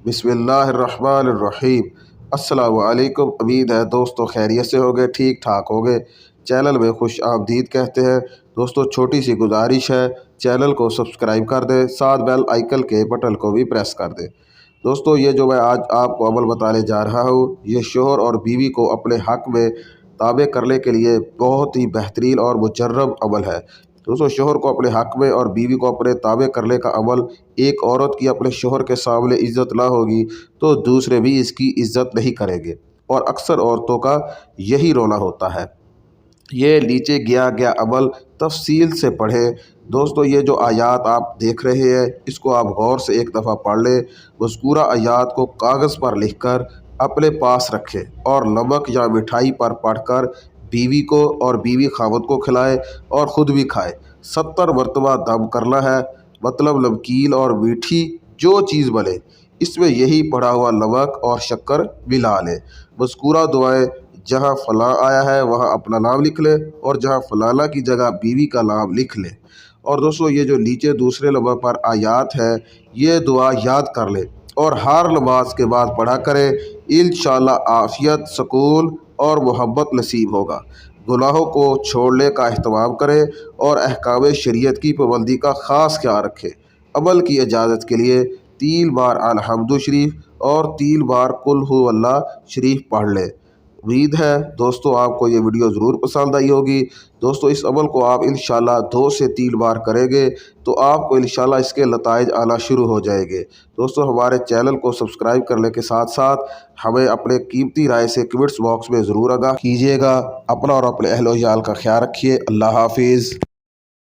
बिस्मिल्लाहिर्रहमानिर्रहीम। अस्सलामु अलैकुम। उम्मीद है दोस्तों खैरियत से होगे, ठीक ठाक होगे। चैनल में खुश आमदीद कहते हैं। दोस्तों छोटी सी गुजारिश है, चैनल को सब्सक्राइब कर दें, साथ बेल आइकन के बटन को भी प्रेस कर दें। दोस्तों ये जो मैं आज आपको अमल बताने जा रहा हूँ, ये शोहर और बीवी को अपने हक़ में ताबे करने के लिए बहुत ही बेहतरीन और मुजर्रब अमल है। दोस्तों शोहर को अपने हक़ में और बीवी को अपने ताबे करने का अमल, एक औरत की अपने शोहर के सामने इज़्ज़त ना होगी तो दूसरे भी इसकी इज़्ज़त नहीं करेंगे, और अक्सर औरतों का यही रोना होता है। ये नीचे गया गया अमल तफसील से पढ़ें। दोस्तों ये जो आयात आप देख रहे हैं, इसको आप गौर से एक दफ़ा पढ़ लें। मज़कूरा आयात को कागज़ पर लिखकर अपने पास रखें और नमक या मिठाई पर पढ़कर बीवी को और बीवी खावत को खिलाए और ख़ुद भी खाए। 70 मरतबा दम करना है, मतलब नमकीन और मीठी जो चीज़ बने इसमें यही पड़ा हुआ नमक और शक्कर मिला लें। मज़कूरा दुआएं, जहाँ फ़लाँ आया है वहाँ अपना नाम लिख ले और जहाँ फ़लाना की जगह बीवी का नाम लिख ले। और दोस्तों ये जो नीचे दूसरे नंबर पर आयात है, ये दुआ याद कर ले और हर नमाज के बाद पढ़ा करें। इंशाअल्लाह आफ़ियत, सुकून और मोहब्बत नसीब होगा। गुनाहों को छोड़ने का अहतमाम करें और अहकाम शरीयत की पाबंदी का ख़ास ख्याल रखें। अमल की इजाज़त के लिए 3 बार अलहम्दु शरीफ और 3 बार कुल हु अल्लाह शरीफ पढ़ लें। उम्मीद है दोस्तों आपको ये वीडियो ज़रूर पसंद आई होगी। दोस्तों इस अमल को आप इंशाल्लाह 2 से 3 बार करेंगे तो आपको इंशाल्लाह इसके नताइज आना शुरू हो जाएंगे। दोस्तों हमारे चैनल को सब्सक्राइब करने के साथ साथ हमें अपने कीमती राय से कमेंट्स बॉक्स में ज़रूर आगाह कीजिएगा। अपना और अपने अहल व याल का ख्याल रखिए। अल्लाह हाफिज़।